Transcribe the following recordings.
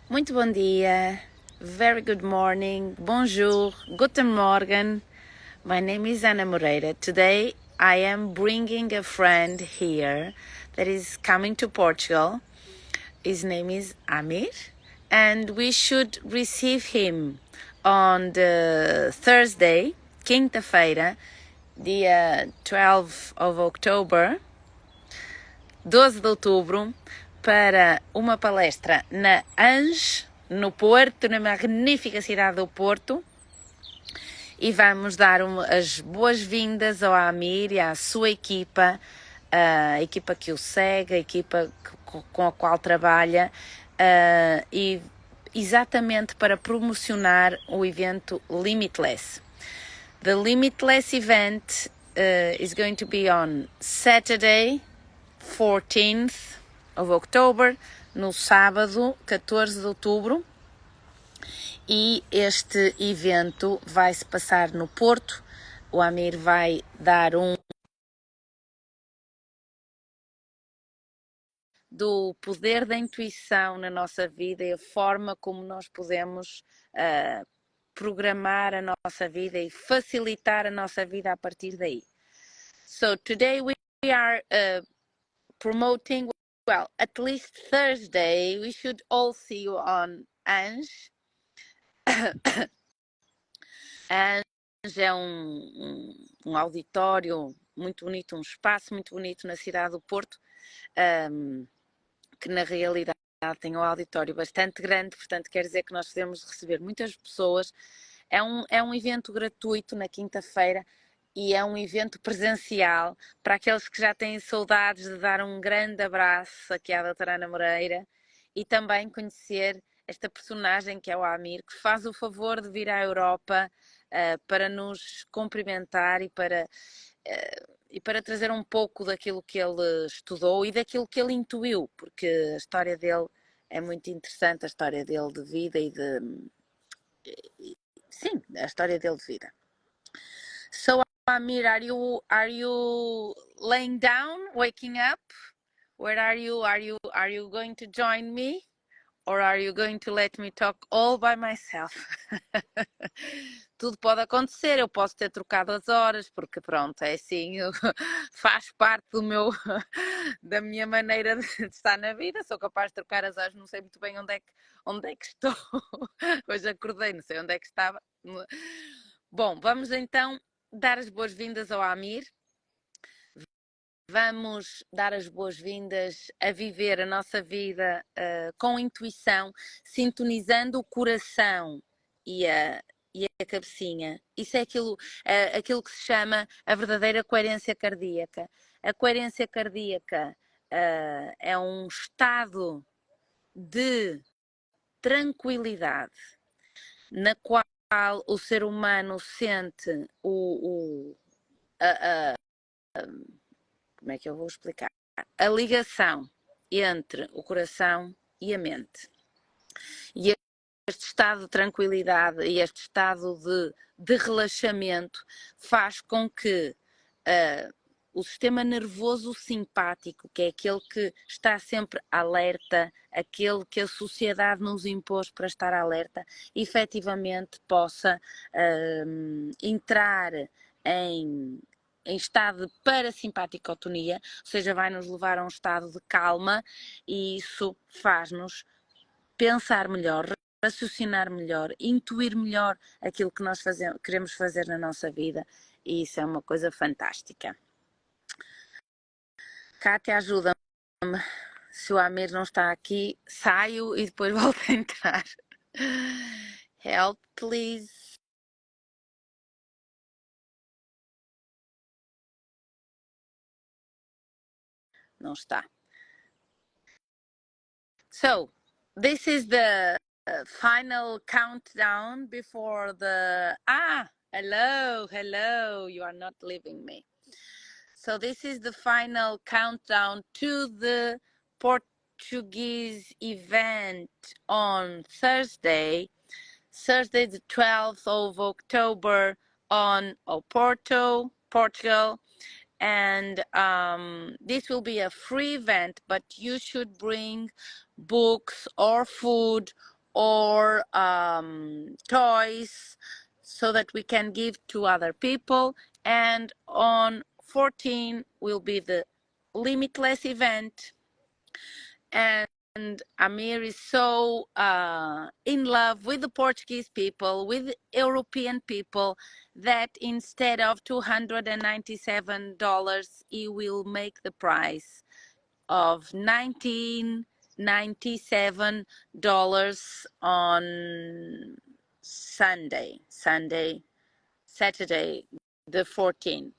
Muito bom dia, very good morning, bonjour, guten Morgen. My name is Moreira. Today I am bringing a friend here that is coming to Portugal. His name is Amir, and we should receive him on the Thursday, quinta-feira, dia 12 of October, 12 de outubro, para uma palestra na ANJ, no Porto, na magnífica cidade do Porto, e vamos dar as boas-vindas ao Amir e à sua equipa, a equipa que o segue, a equipa com a qual trabalha, e exatamente para promocionar o evento Limitless. The Limitless event is going to be on Saturday, 14th of October, no sábado 14 de outubro, e este evento vai se passar no Porto. O Amir vai dar do poder da intuição na nossa vida e a forma como nós podemos programar a nossa vida e facilitar a nossa vida a partir daí. So today we are promoting, well, at least Thursday, we should all see you on Ange. Ange é um auditório muito bonito, um espaço muito bonito na cidade do Porto, que na realidade tem um auditório bastante grande, portanto quer dizer que nós podemos receber muitas pessoas. É um evento gratuito na quinta-feira e é um evento presencial para aqueles que já têm saudades de dar um grande abraço aqui à doutora Ana Moreira e também conhecer esta personagem que é o Amir, que faz o favor de vir à Europa para nos cumprimentar e para trazer um pouco daquilo que ele estudou e daquilo que ele intuiu, porque a história dele é muito interessante, a história dele de vida sim, a história dele de vida. So Amir, are you laying down, waking up? Where are you? Are you going to join me? Or are you going to let me talk all by myself? Tudo pode acontecer, eu posso ter trocado as horas, porque pronto, é assim, faz parte da minha maneira de estar na vida, sou capaz de trocar as horas, não sei muito bem onde é que estou. Hoje acordei, não sei onde é que estava. Bom, vamos então dar as boas-vindas ao Amir. Vamos dar as boas-vindas a viver a nossa vida com intuição, sintonizando o coração e a cabecinha. Isso é aquilo que se chama a verdadeira coerência cardíaca. A coerência cardíaca é um estado de tranquilidade na qual o ser humano sente como é que eu vou explicar? A ligação entre o coração e a mente. E este estado de tranquilidade e este estado de relaxamento faz com que o sistema nervoso simpático, que é aquele que está sempre alerta, aquele que a sociedade nos impôs para estar alerta, efetivamente possa entrar em estado de parasimpaticotonia, ou seja, vai nos levar a um estado de calma, e isso faz-nos pensar melhor, raciocinar melhor, intuir melhor aquilo que nós queremos fazer na nossa vida, e isso é uma coisa fantástica. Kátia, ajuda-me. Se o Amir não está aqui, saio e depois volto a entrar. Help, please. Não está. So, this is the final countdown before hello, you are not leaving me. So this is the final countdown to the Portuguese event on Thursday, the 12th of October on Oporto, Portugal. And this will be a free event, but you should bring books or food or toys so that we can give to other people. And on 14 will be the limitless event. And Amir is so in love with the Portuguese people, with European people, that instead of $297, he will make the price of $1997 on Saturday, the 14th.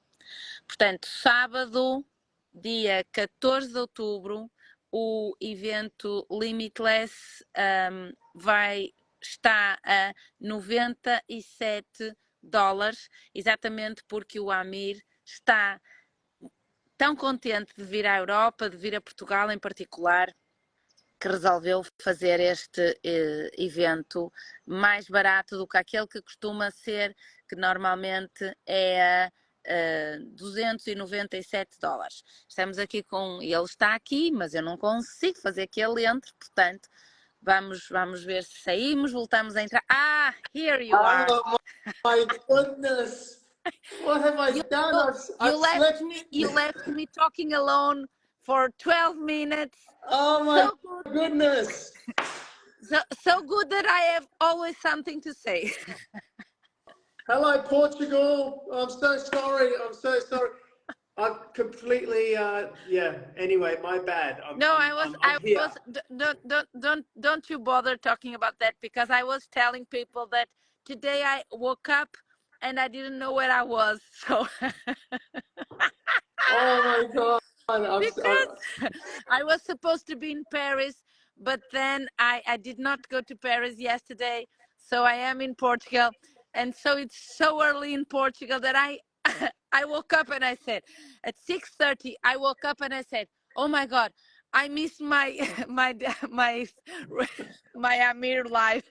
Portanto, sábado, dia 14 de outubro, o evento Limitless vai estar a $97, exatamente porque o Amir está tão contente de vir à Europa, de vir a Portugal em particular, que resolveu fazer este evento mais barato do que aquele que costuma ser, que normalmente é $297. Estamos aqui com... Ele está aqui, mas eu não consigo fazer que ele entre, portanto, vamos ver se saímos, voltamos a entrar. Ah, here you are. Oh my goodness! What have I done? You left me talking alone for 12 minutes. Oh my goodness! So good that I have always something to say. Hello, Portugal. I'm so sorry. I'm completely, yeah. Anyway, my bad. I'm here. Don't you bother talking about that, because I was telling people that today I woke up and I didn't know where I was. So. Oh my God. Because I was supposed to be in Paris, but then I did not go to Paris yesterday, so I am in Portugal, and so it's so early in Portugal that I I woke up and I said at 6:30 I woke up and I said, oh my God, I missed my Amir life.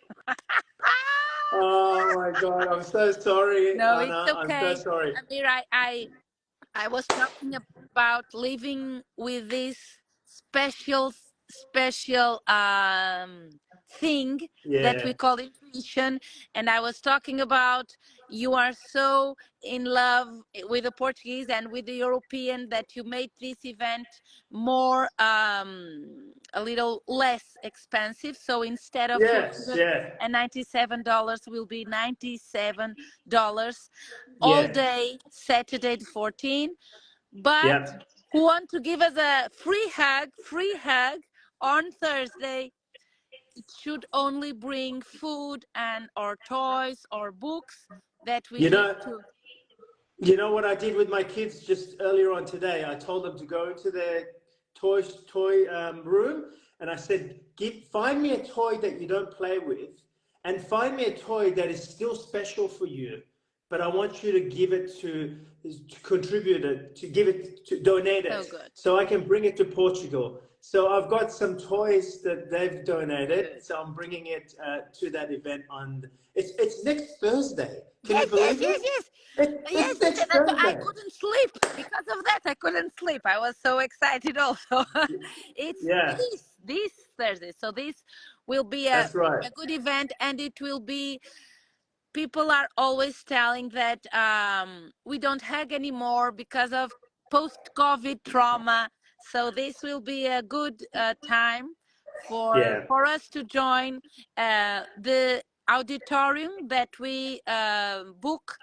Oh my God, I'm so sorry. No, Anna, it's okay. I'm so sorry. Amir, I was talking about living with this special thing that we call intuition, and I was talking about you are so in love with the Portuguese and with the European that you made this event more a little less expensive. So instead of $297 will be $97 all day Saturday the 14th. But who want to give us a free hug on Thursday, it should only bring food and or toys or books that we give to. You know what I did with my kids just earlier on today? I told them to go into their toy room, and I said, find me a toy that you don't play with, and find me a toy that is still special for you, but I want you to give it to contribute it, to give it, to donate it, so I can bring it to Portugal. So I've got some toys that they've donated, so I'm bringing it to that event on. It's next Thursday. Can you believe it? Yes. I couldn't sleep because of that. I couldn't sleep. I was so excited. Also, it's this Thursday, so this will be a good event, and it will be. People are always telling that we don't hug anymore because of post-COVID trauma. So this will be a good time for us to join the auditorium that we book.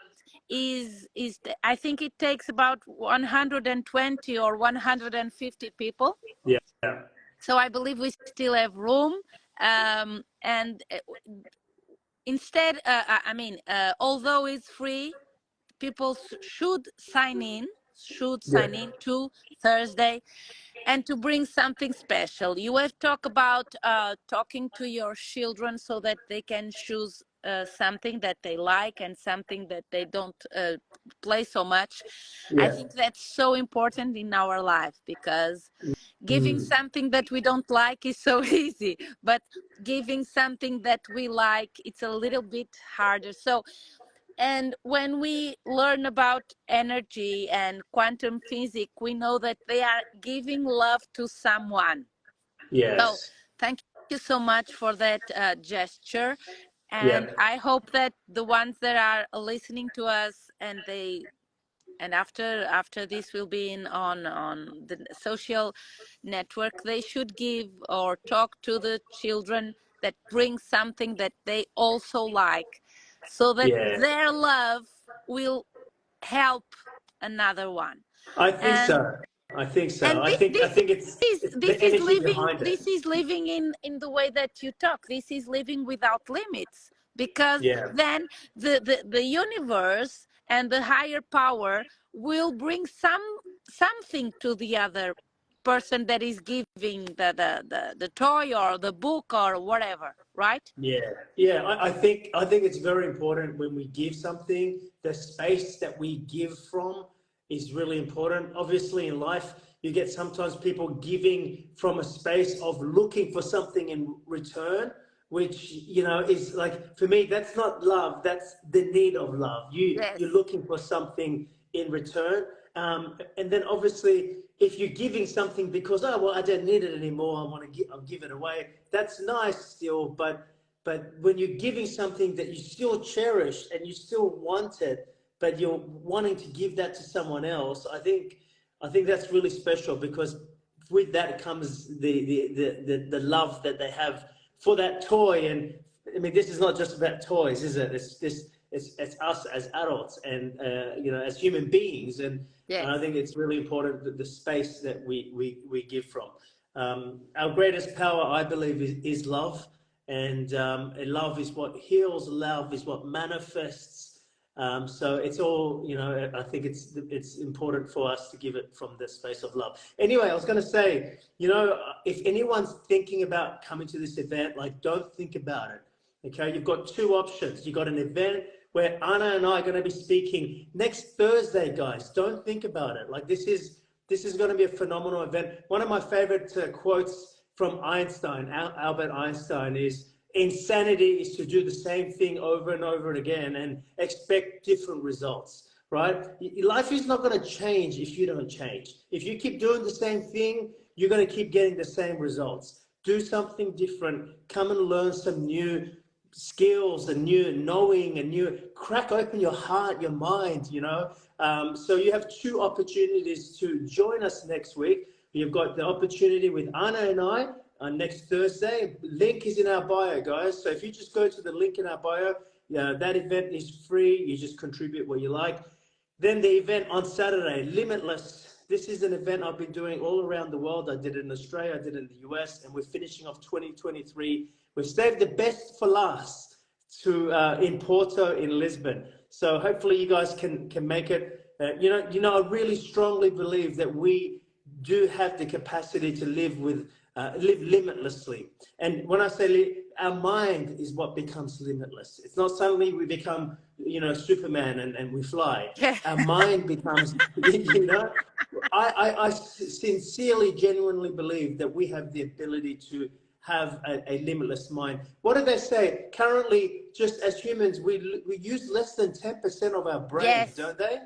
I think it takes about 120 or 150 people. So I believe we still have room, and instead, although it's free, people should sign in to Thursday, and to bring something special. You have talked about talking to your children so that they can choose something that they like and something that they don't play so much. I think that's so important in our life, because giving something that we don't like is so easy, but giving something that we like, it's a little bit harder. So, and when we learn about energy and quantum physics, we know that they are giving love to someone. So thank you so much for that gesture. Yeah, And I hope that the ones that are listening to us and after this will be on the social network, they should give or talk to the children that bring something that they also like, so that yeah. their love will help another one. I think And so. I think so. and I this think I this think it's the this is energy living, behind it. in the way that you talk. This is living without limits, because Yeah, then the universe and the higher power will bring something to the other person that is giving the toy or the book or whatever, right? yeah, yeah. I think it's very important when we give something. The space that we give from is really important. Obviously, in life, you get sometimes people giving from a space of looking for something in return, which is like, for me, that's not love. That's the need of love. You're Yes, looking for something in return. And then obviously, if you're giving something because, oh well, I don't need it anymore, I'll give it away. That's nice still, but when you're giving something that you still cherish and you still want it, but you're wanting to give that to someone else, I think that's really special, because with that comes the love that they have for that toy. And I mean, this is not just about toys, is it? It's us as adults, and as human beings. And I yes, think it's really important that the space that we give from. Our greatest power, I believe, is love. And love is what heals, love is what manifests. So it's all, I think it's important for us to give it from the space of love. Anyway, I was going to say, if anyone's thinking about coming to this event, like, don't think about it. Okay, you've got two options. You've got an event where Anna and I are going to be speaking next Thursday, guys. Don't think about it. Like, this is going to be a phenomenal event. One of my favorite quotes from Einstein, Albert Einstein, is, insanity is to do the same thing over and over again and expect different results, right? Life is not going to change if you don't change. If you keep doing the same thing, you're going to keep getting the same results. Do something different. Come and learn some new skills and new knowing and new, crack open your heart, your mind. So you have two opportunities to join us next week. You've got the opportunity with Anna and I next Thursday. Link is in our bio, guys. So if you just go to the link in our bio, that event is free. You just contribute what you like. Then the event on Saturday, Limitless. This is an event I've been doing all around the world. I did it in Australia, I did it in the US, and we're finishing off 2023. We've saved the best for last in Porto, in Lisbon. So hopefully you guys can make it. I really strongly believe that we do have the capacity to live limitlessly. And when I say our mind is what becomes limitless. It's not suddenly we become, Superman and we fly. yeah. Our mind becomes, I sincerely, genuinely believe that we have the ability to have a limitless mind. What do they say? Currently, just as humans, we use less than 10% of our brains, Yes, don't they?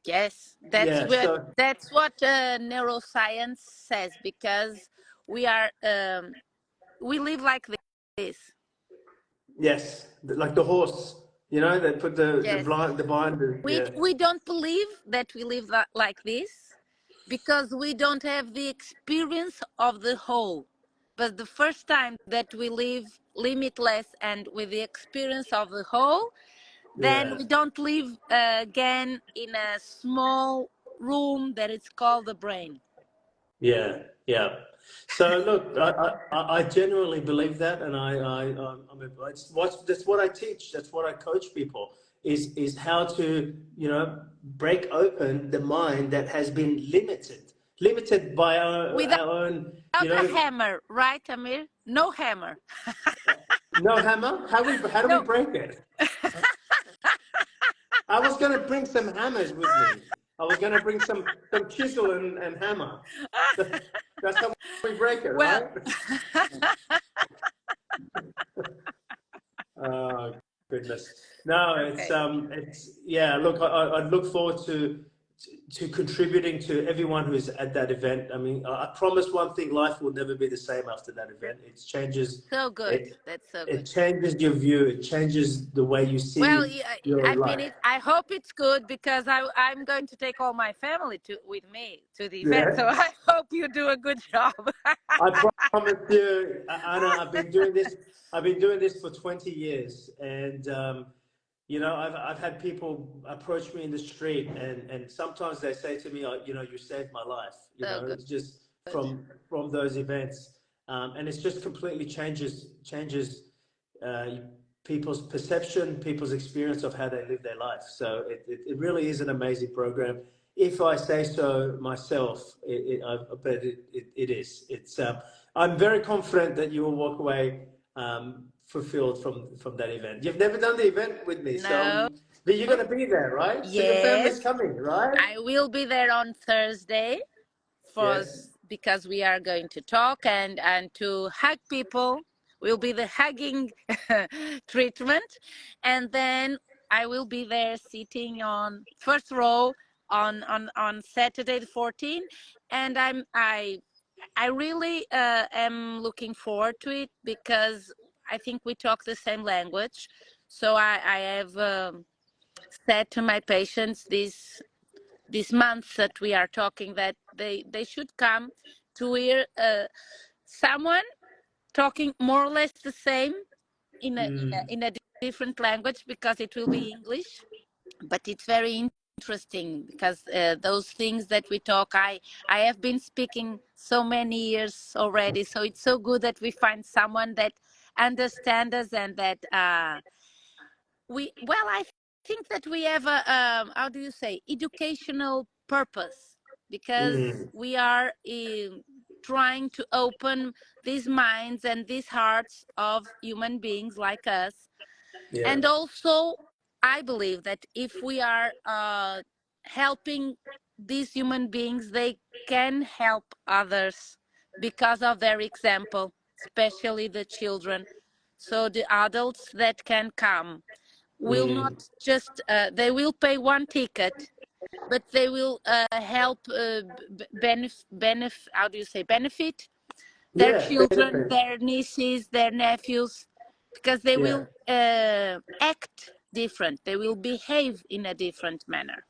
yes, Yeah. So that's what neuroscience says, because we are we live like this. yes, like the horse, they put the Yes, blind, the blind. we Yeah. we don't believe that we live like this, because we don't have the experience of the whole. But the first time that we live limitless and with the experience of the whole, then Yeah. we don't live again in a small room that is called the brain. Yeah, yeah. So look, I genuinely believe that, and that's what I teach. That's what I coach people, is how to break open the mind that has been limited by Without our own a hammer, right, Amir? No hammer. no hammer. How do we No. break it? I was going to bring some hammers with me. I was going to bring some chisel and hammer. That's how we break it, Well, right? Oh goodness. No, okay. it's yeah. Look, I look forward to contributing to everyone who's at that event. I mean, I promise one thing: life will never be the same after that event. It changes. So good. That's so good. It changes your view. It changes the way you Well, see your life. I hope it's good because I'm going to take all my family with me to the event. So Yeah. I hope you do a good job. I promise you, Anna. I've been doing this. I've been doing this for 20 years, and you know, I've had people approach me in the street, and sometimes they say to me, you know, you saved my life. You So know, good. it's just from those events, and it's just completely changes people's perception, people's experience of how they live their life. So it really is an amazing program. If I say so myself, but it is. It's. I'm very confident that you will walk away fulfilled from that event. You've never done the event with me, No. but you're going to be there, right? So your family's Yes, coming, right? I will be there on Thursday for Yes. because we are going to talk and to hug people. Will be the hugging treatment, and then I will be there sitting on first row on Saturday the 14th, and I really am looking forward to it because I think we talk the same language. So I have said to my patients these months that we are talking that they should come to hear someone talking more or less the same in a different language because it will be English, but it's very interesting because those things that we talk, I have been speaking so many years already, so it's so good that we find someone that understands us and that I think that we have a how do you say educational purpose because Mm, we are trying to open these minds and these hearts of human beings like us, yeah. and also I believe that if we are helping these human beings, they can help others because of their example, especially the children. So the adults that can come will not Mm, just they will pay one ticket, but they will help how do you say benefit their yeah. children, Benefit. their nieces, their nephews, because they Yeah. will act different, they will behave in a different manner.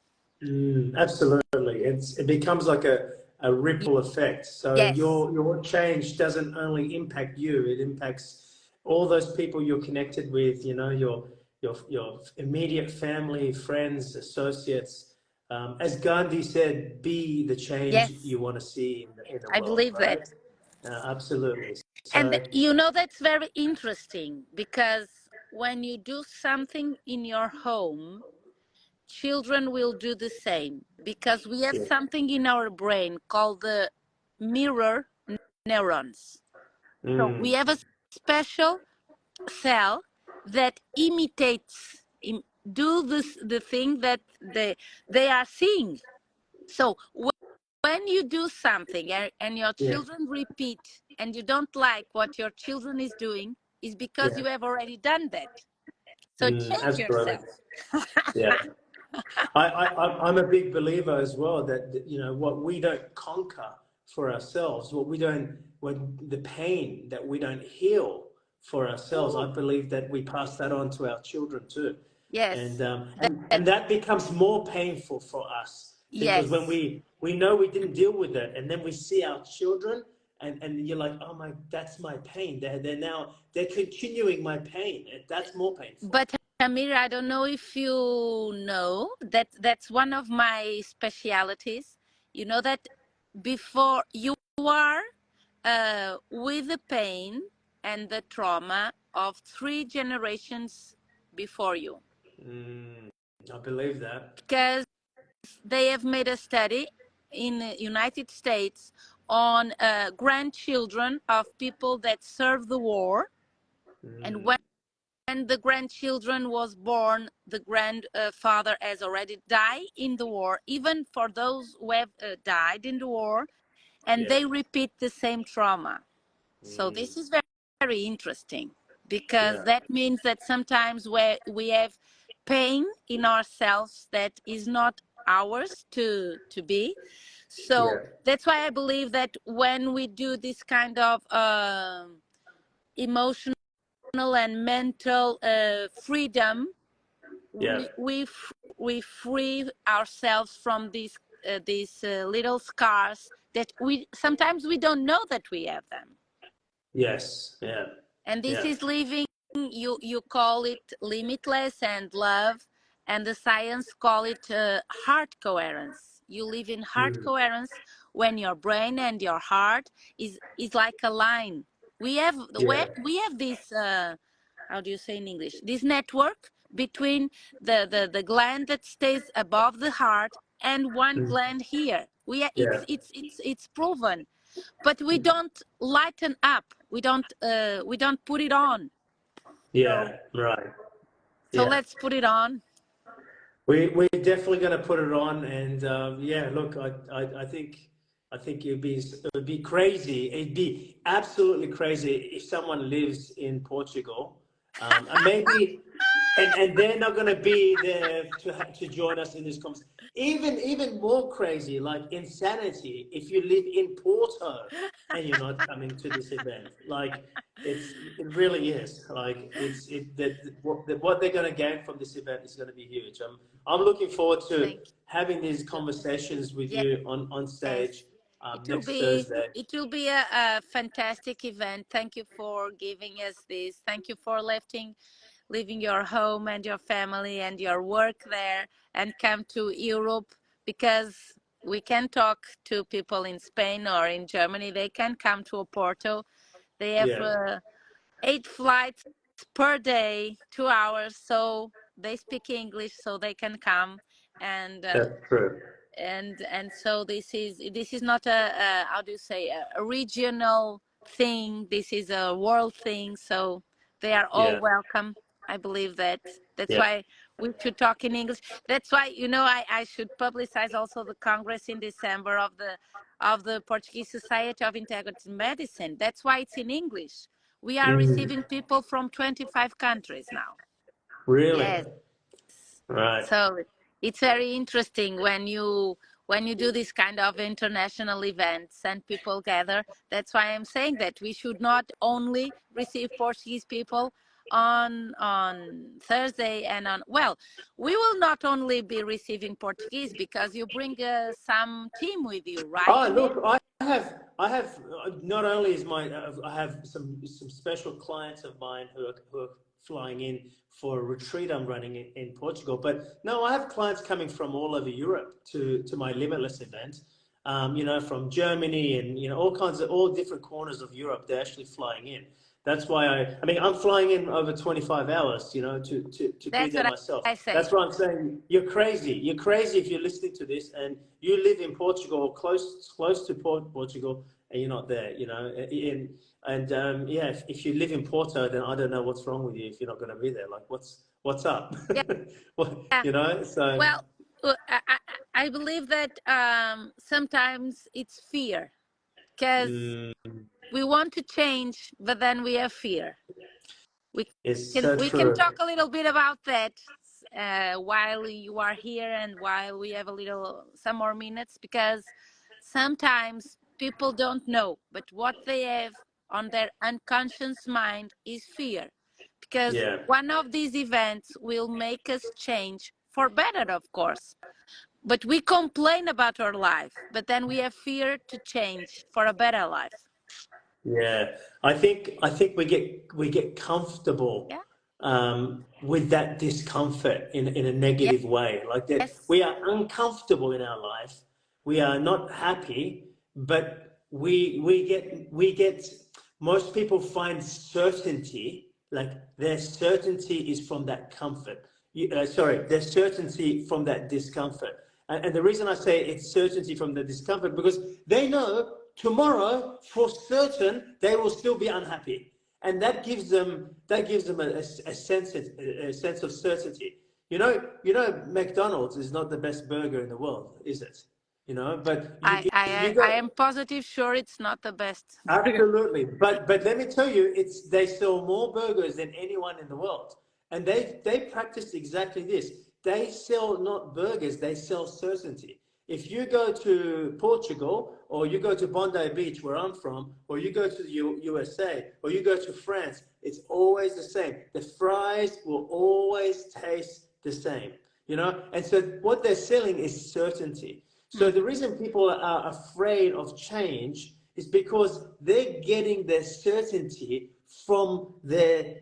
Absolutely. It becomes like a ripple effect. So Yes, your change doesn't only impact you, it impacts all those people you're connected with, you know, your immediate family, friends, associates. As Gandhi said, be the change yes, you want to see in the I world, believe that. right? Absolutely. And So, you know, that's very interesting because when you do something in your home, children will do the same because we have yeah. something in our brain called the mirror neurons. So we Mm, have a special cell that imitates do this the thing that they are seeing. So when you do something and your yeah. children repeat and you don't like what your children is doing, is because Yeah. you have already done that. So change Absolutely. yourself. Yeah. I'm a big believer as well that you know what we don't conquer for ourselves, what we don't, when the pain that we don't heal for ourselves, I Ooh, believe that we pass that on to our children too, and yes, um, that, and and that becomes more painful for us because when yes. we know we didn't deal with it, and then we see our children. And you're like, oh my, that's my pain. They're continuing my pain. That's more painful. But Amir, I don't know if you know that that's one of my specialities. You know that before you are with the pain and the trauma of 3 generations before you, Mm, I believe that. because they have made a study in the United States on grandchildren of people that served the war, and Mm, when the grandchildren was born, the grandfather has already died in the war, even for those who have died in the war, and yeah. they repeat the same trauma. So Mm, this is very, very interesting because yeah. that means that sometimes we have pain in ourselves that is not hours to be. So that's why I believe that when we do this kind of emotional and mental freedom, we free ourselves from these little scars that we sometimes we don't know that we have them. Yes. Yeah. And this is living. You call it limitless and love, and the science call it heart coherence. You live in heart coherence when your brain and your heart is like a line. We have this how do you say in English, this network between the gland that stays above the heart and one gland here. It's proven, but we don't lighten up. We don't put it on. Yeah. Right. So let's put it on. We're definitely going to put it on, and yeah, look, I think it would be crazy. It'd be absolutely crazy if someone lives in Portugal, and maybe, and they're not going to be there to join us in this conversation. Even more crazy, like insanity, if you live in Porto and you're not coming to this event. Like it really is. Like what they're going to gain from this event is going to be huge. I'm looking forward to having these conversations with you on stage next Thursday. It will be a fantastic event. Thank you for giving us this. Thank you for leaving your home and your family and your work there and come to Europe, because we can talk to people in Spain or in Germany. They can come to Oporto. They have 8 flights per day, 2 hours, so they speak English, so they can come. And that's true. And so this is not a how do you say, a regional thing. This is a world thing, so they are all welcome. I believe that. That's why we should talk in English. That's why, I should publicize also the Congress in December of the Portuguese Society of Integrative Medicine. That's why it's in English. We are receiving people from 25 countries now. Really? Yes. Right. So it's very interesting when you do this kind of international events and people gather. That's why I'm saying that we should not only receive Portuguese people on Thursday and we will not only be receiving Portuguese, because you bring some team with you, right? Oh, Amir? look, I have not only is I have some special clients of mine who are flying in for a retreat I'm running in Portugal, but no, I have clients coming from all over Europe to my Limitless event. From Germany and all different corners of Europe. They're actually flying in. That's why I'm flying in over 25 hours, to be there myself. I say. That's why I'm saying you're crazy. You're crazy if you're listening to this and you live in Portugal, close to Portugal, and you're not there, if you live in Porto, then I don't know what's wrong with you if you're not going to be there. Like, what's up? So. Well, I believe that sometimes it's fear, because we want to change, but then we have fear. We can talk a little bit about that while you are here and while we have some more minutes, because sometimes people don't know, but what they have on their unconscious mind is fear. Because one of these events will make us change for better, of course. But we complain about our life, but then we have fear to change for a better life. Yeah, I think we get comfortable with that discomfort in a negative way. Like that, we are uncomfortable in our life. We are not happy, but we get. Most people find certainty. Like their certainty is from that comfort. Their certainty from that discomfort. And the reason I say it's certainty from the discomfort, because they know tomorrow for certain they will still be unhappy, and that gives them a sense of certainty. McDonald's is not the best burger in the world, is it? But I am positive sure it's not the best. Absolutely, but let me tell you, they sell more burgers than anyone in the world, and they practice exactly this. they sell not burgers, they sell certainty. If you go to Portugal, or you go to Bondi Beach, where I'm from, or you go to the USA, or you go to France, it's always the same. The fries will always taste the same, you know? And so what they're selling is certainty. So the reason people are afraid of change is because they're getting their certainty from their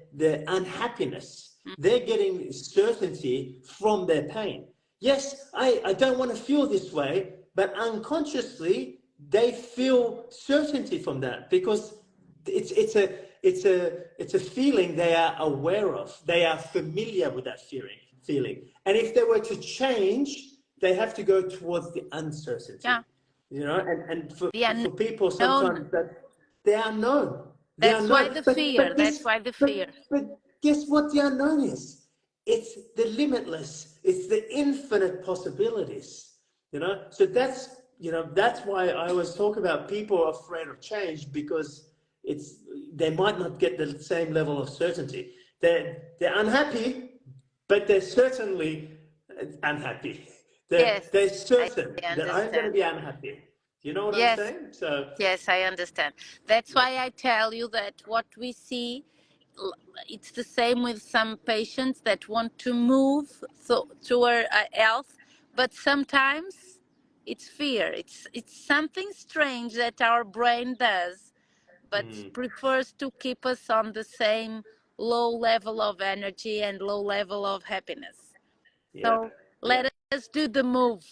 unhappiness. They're getting certainty from their pain. Yes, I don't want to feel this way, but unconsciously they feel certainty from that because it's a feeling they are aware of. They are familiar with that feeling. And if they were to change, they have to go towards the uncertainty. Yeah. You know, and for The people unknown. sometimes that they are known. They are That's why known. the fear. That's why the fear. But guess what the unknown is? It's the limitless. It's the infinite possibilities. You know, so that's why I always talk about people are afraid of change because they might not get the same level of certainty. They're unhappy, but they're certainly unhappy. They're certain that I'm going to be unhappy. You know what I'm saying? So yes, I understand. That's why I tell you that what we see, it's the same with some patients that want to move toward health, but sometimes it's fear. It's something strange that our brain does, but prefers to keep us on the same low level of energy and low level of happiness. So let us do the move.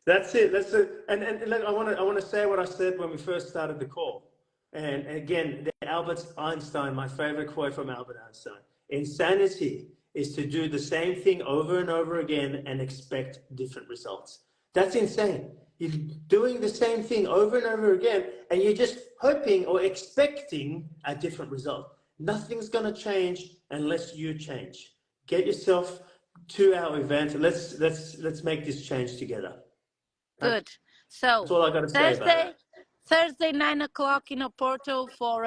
That's it. That's it. And look, I want to say what I said when we first started the call. And again, Albert Einstein, my favorite quote from Albert Einstein: insanity is to do the same thing over and over again and expect different results. That's insane. You're doing the same thing over and over again, and you're just hoping or expecting a different result. Nothing's going to change unless you change. Get yourself to our event. Let's make this change together. Good. So that's all I got to say about it. Thursday 9 o'clock in Oporto for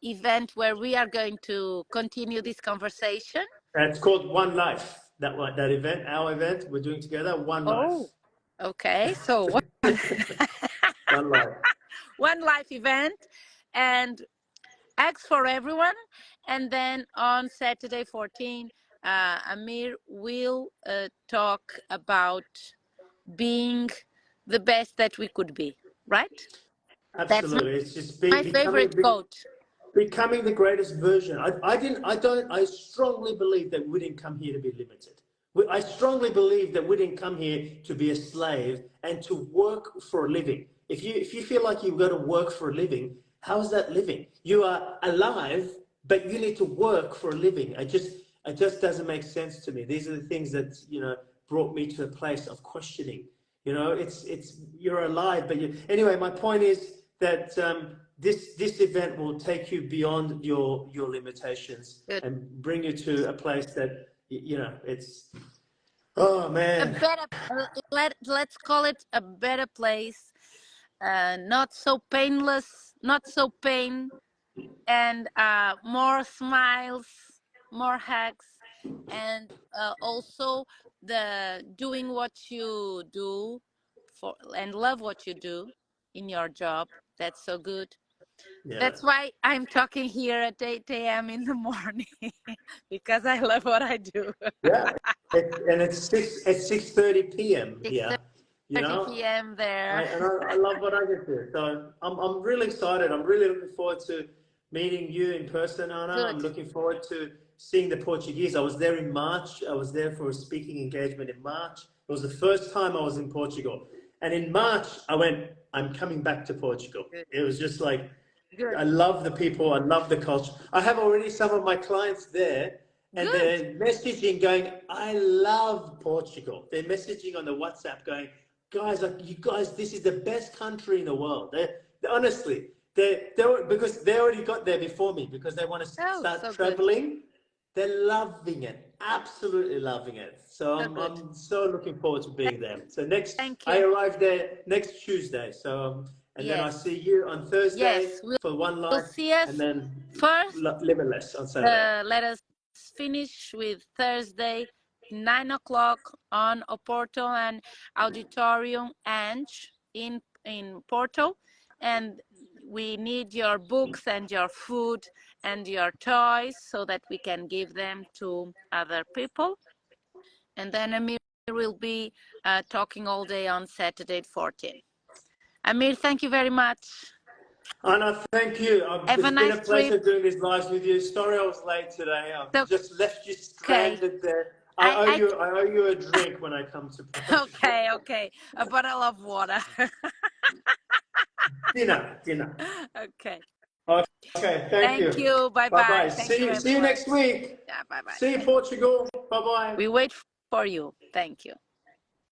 event where we are going to continue this conversation. It's called One Life. That event, our event, we're doing together. One Life. Okay. So One Life. One Life event, and Acts for everyone. And then on Saturday 14, Amir will talk about being the best that we could be, right? Absolutely. It's just My favorite quote. Becoming the greatest version. I strongly believe that we didn't come here to be limited. I strongly believe that we didn't come here to be a slave and to work for a living. If you feel like you've got to work for a living, how is that living? You are alive, but you need to work for a living. It just doesn't make sense to me. These are the things that, brought me to a place of questioning. You're alive, but anyway, my point is that this event will take you beyond your limitations. Good. And bring you to a place that it's, oh man, a better, let's call it a better place, not so painless, not so pain, and more smiles, more hugs, and also the doing what you do for and love what you do in your job. That's so good. Yeah. That's why I'm talking here at 8 a.m. in the morning because I love what I do. Yeah, and it's 6:30 p.m. here. 6:30 p.m. there. I love what I get to. So I'm really excited. I'm really looking forward to meeting you in person, Anna. Good. I'm looking forward to seeing the Portuguese. I was there in March. I was there for a speaking engagement in March. It was the first time I was in Portugal. And in March, I went, I'm coming back to Portugal. Good. It was just like, good. I love the people. I love the culture. I have already some of my clients there. And good. They're messaging going, I love Portugal. They're messaging on the WhatsApp going, guys, you guys, this is the best country in the world. Honestly, because they already got there before me because they want to start traveling. Good. They're loving it, absolutely loving it. So I'm so looking forward to being there. So I arrive there next Tuesday. So then I see you on Thursday for One Life. We'll see us and then first. Limitless on Saturday. Let us finish with Thursday, 9 o'clock on Oporto and Auditorium Ange in Porto. And we need your books and your food and your toys so that we can give them to other people. And then Amir will be talking all day on Saturday at 14. Amir, thank you very much. Anna, thank you. Have It's a been nice a pleasure trip. doing these lives with you. Sorry I was late today. I've just left you stranded there. I owe you a drink when I come to Portugal. Okay. A bottle of water. Dinner. Okay. Okay, thank you. Thank you. Bye-bye. Thank you, See you everyone. next week. Yeah, bye-bye. See you, Portugal. Bye-bye. We wait for you. Thank you.